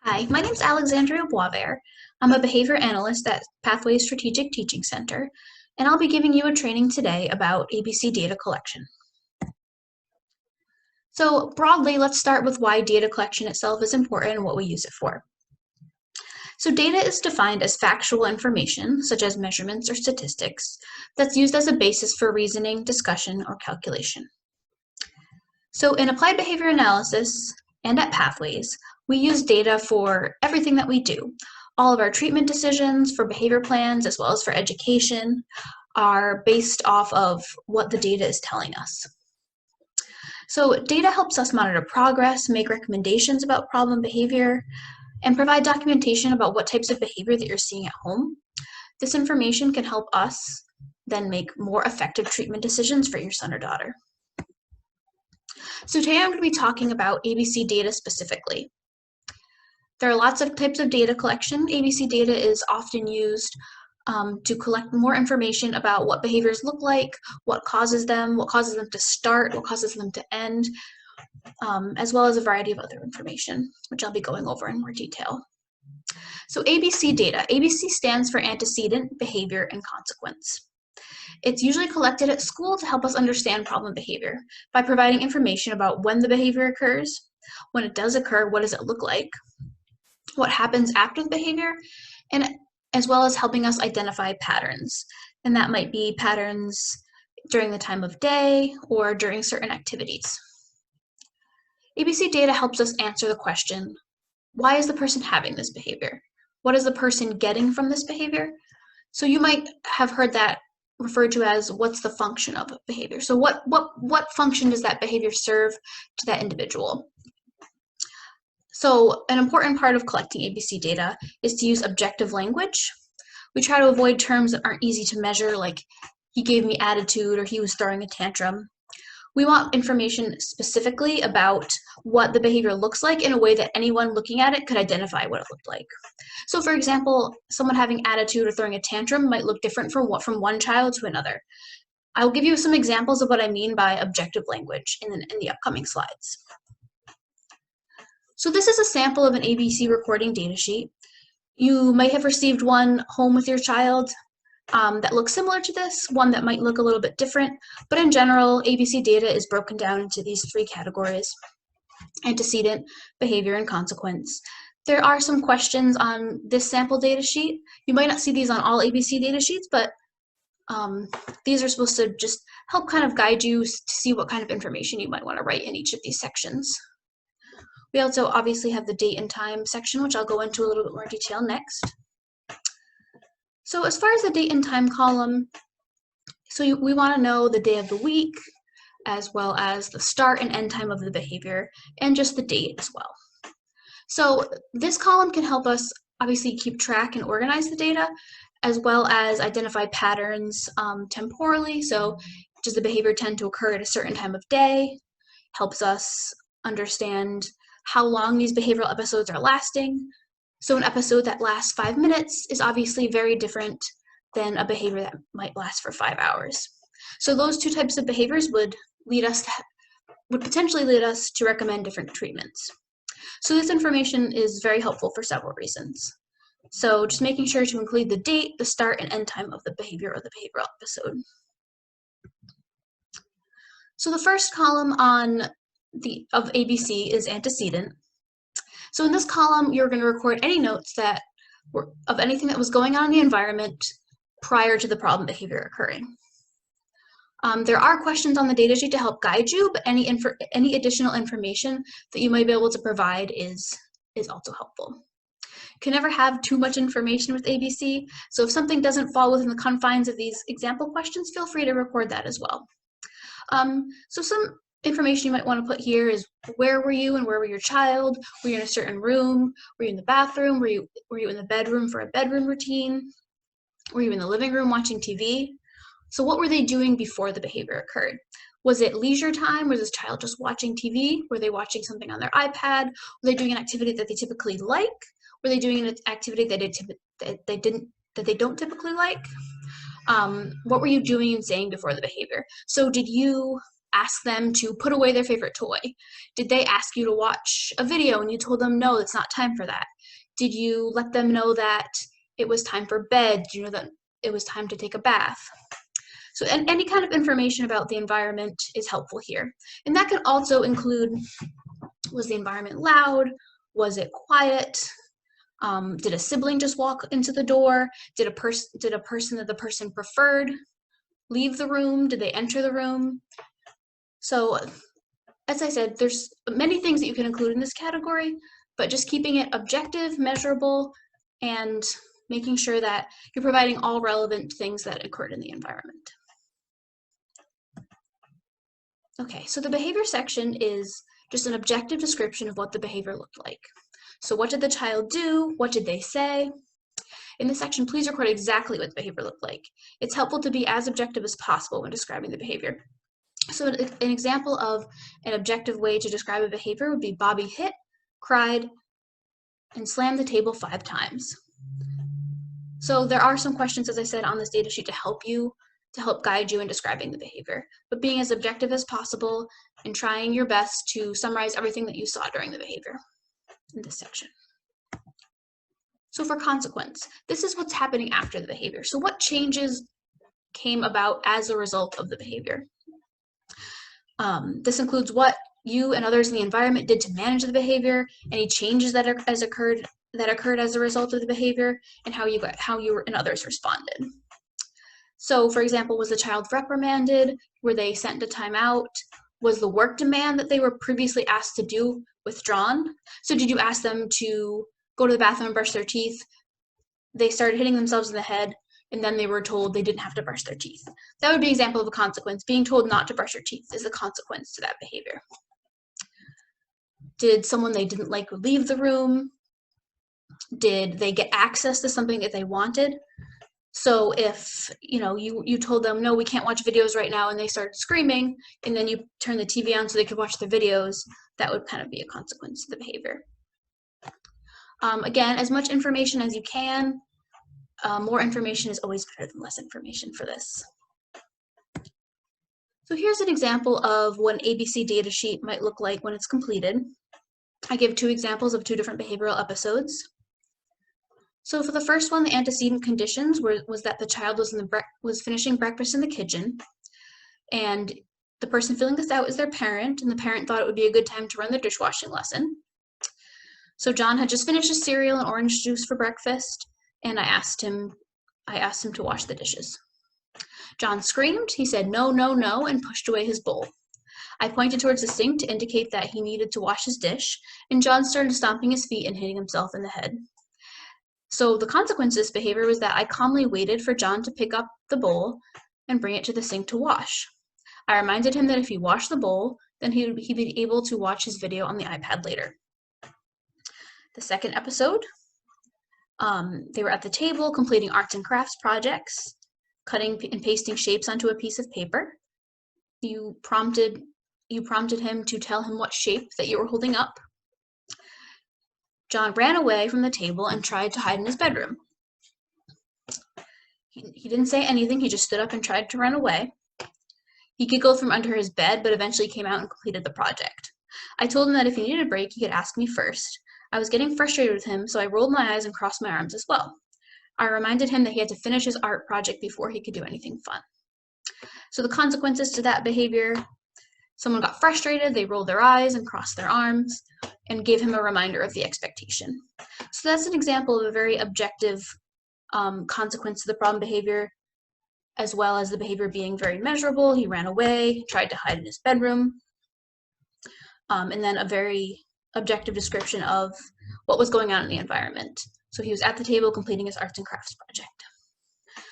Hi, my name is Alexandria Boisvert. I'm a behavior analyst at Pathways Strategic Teaching Center, and I'll be giving you a training today about ABC data collection. So broadly, let's start with why data collection itself is important and what we use it for. So data is defined as factual information, such as measurements or statistics, that's used as a basis for reasoning, discussion, or calculation. So in applied behavior analysis and at Pathways, we use data for everything that we do. All of our treatment decisions for behavior plans, as well as for education, are based off of what the data is telling us. So data helps us monitor progress, make recommendations about problem behavior, and provide documentation about what types of behavior that you're seeing at home. This information can help us then make more effective treatment decisions for your son or daughter. So today I'm going to be talking about ABC data specifically. There are lots of types of data collection. ABC data is often used to collect more information about what behaviors look like, what causes them to start, what causes them to end, as well as a variety of other information, which I'll be going over in more detail. So ABC data. ABC stands for antecedent, behavior, and consequence. It's usually collected at school to help us understand problem behavior by providing information about when the behavior occurs, when it does occur, what does it look like, what happens after the behavior, and as well as helping us identify patterns. And that might be patterns during the time of day or during certain activities. ABC data helps us answer the question, why is the person having this behavior? What is the person getting from this behavior? So you might have heard that referred to as what's the function of a behavior. So what function does that behavior serve to that individual? So an important part of collecting ABC data is to use objective language. We try to avoid terms that aren't easy to measure, like he gave me attitude or he was throwing a tantrum. We want information specifically about what the behavior looks like in a way that anyone looking at it could identify what it looked like. So for example, someone having attitude or throwing a tantrum might look different from one child to another. I'll give you some examples of what I mean by objective language in the upcoming slides. So this is a sample of an ABC recording datasheet. You might have received one home with your child that looks similar to this, one that might look a little bit different, but in general, ABC data is broken down into these three categories: antecedent, behavior, and consequence. There are some questions on this sample data sheet. You might not see these on all ABC data sheets, but these are supposed to just help kind of guide you to see what kind of information you might want to write in each of these sections. We also obviously have the date and time section, which I'll go into a little bit more detail next. So as far as the date and time column, we want to know the day of the week, as well as the start and end time of the behavior, and just the date as well. So this column can help us obviously keep track and organize the data, as well as identify patterns temporally. So does the behavior tend to occur at a certain time of day? Helps us understand how long these behavioral episodes are lasting. So an episode that lasts 5 minutes is obviously very different than a behavior that might last for 5 hours. So those two types of behaviors would potentially lead us to recommend different treatments. So this information is very helpful for several reasons. So just making sure to include the date, the start, and end time of the behavior or the behavioral episode. So the first column of ABC is antecedent. So in this column, you're going to record any notes of anything that was going on in the environment prior to the problem behavior occurring. There are questions on the datasheet to help guide you, but any additional information that you might be able to provide is also helpful. You can never have too much information with ABC, so if something doesn't fall within the confines of these example questions, feel free to record that as well. So some information you might want to put here is where were you and where were your child? Were you in a certain room? Were you in the bathroom? Were you in the bedroom for a bedroom routine? Were you in the living room watching TV? So what were they doing before the behavior occurred? Was it leisure time? Was this child just watching TV? Were they watching something on their iPad? Were they doing an activity that they typically like? Were they doing an activity that they don't typically like? What were you doing and saying before the behavior? So did you ask them to put away their favorite toy? Did they ask you to watch a video and you told them, no, it's not time for that? Did you let them know that it was time for bed? Did you know that it was time to take a bath? So any kind of information about the environment is helpful here. And that can also include, was the environment loud? Was it quiet? Did a sibling just walk into the door? Did a person that the person preferred leave the room? Did they enter the room? So, as I said, there's many things that you can include in this category, but just keeping it objective, measurable, and making sure that you're providing all relevant things that occurred in the environment. Okay, so the behavior section is just an objective description of what the behavior looked like. So what did the child do? What did they say? In this section, please record exactly what the behavior looked like. It's helpful to be as objective as possible when describing the behavior. So an example of an objective way to describe a behavior would be Bobby hit, cried, and slammed the table 5 times. So there are some questions, as I said, on this data sheet to help guide you in describing the behavior, but being as objective as possible and trying your best to summarize everything that you saw during the behavior in this section. So for consequence, this is what's happening after the behavior. So what changes came about as a result of the behavior? This includes what you and others in the environment did to manage the behavior, any changes that occurred as a result of the behavior, and how you and others responded. So, for example, was the child reprimanded? Were they sent to timeout? Was the work demand that they were previously asked to do withdrawn? So did you ask them to go to the bathroom and brush their teeth? They started hitting themselves in the head, and then they were told they didn't have to brush their teeth. That would be an example of a consequence. Being told not to brush your teeth is a consequence to that behavior. Did someone they didn't like leave the room? Did they get access to something that they wanted? So if you told them, no, we can't watch videos right now, and they started screaming, and then you turn the TV on so they could watch the videos, that would kind of be a consequence to the behavior. Again, as much information as you can. More information is always better than less information for this. So here's an example of what an ABC data sheet might look like when it's completed. I give 2 examples of 2 different behavioral episodes. So for the first one, the antecedent conditions was that the child was finishing breakfast in the kitchen, and the person filling this out is their parent, and the parent thought it would be a good time to run the dishwashing lesson. So John had just finished his cereal and orange juice for breakfast, and I asked him to wash the dishes. John screamed, he said no, no, no, and pushed away his bowl. I pointed towards the sink to indicate that he needed to wash his dish, and John started stomping his feet and hitting himself in the head. So the consequence of this behavior was that I calmly waited for John to pick up the bowl and bring it to the sink to wash. I reminded him that if he washed the bowl, then he'd be able to watch his video on the iPad later. The second episode, they were at the table completing arts and crafts projects, cutting and pasting shapes onto a piece of paper. You prompted him to tell him what shape that you were holding up. John ran away from the table and tried to hide in his bedroom. He didn't say anything, he just stood up and tried to run away. He giggled from under his bed, but eventually came out and completed the project. I told him that if he needed a break, he could ask me first. I was getting frustrated with him, so I rolled my eyes and crossed my arms as well. I reminded him that he had to finish his art project before he could do anything fun. So the consequences to that behavior: someone got frustrated, they rolled their eyes and crossed their arms, and gave him a reminder of the expectation. So that's an example of a very objective consequence to the problem behavior, as well as the behavior being very measurable. He ran away, tried to hide in his bedroom, and then a very objective description of what was going on in the environment. So he was at the table completing his arts and crafts project.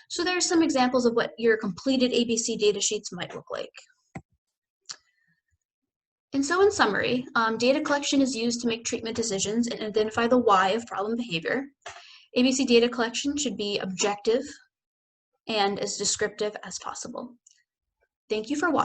So there's some examples of what your completed ABC data sheets might look like. And so in summary, data collection is used to make treatment decisions and identify the why of problem behavior. ABC data collection should be objective and as descriptive as possible. Thank you for watching.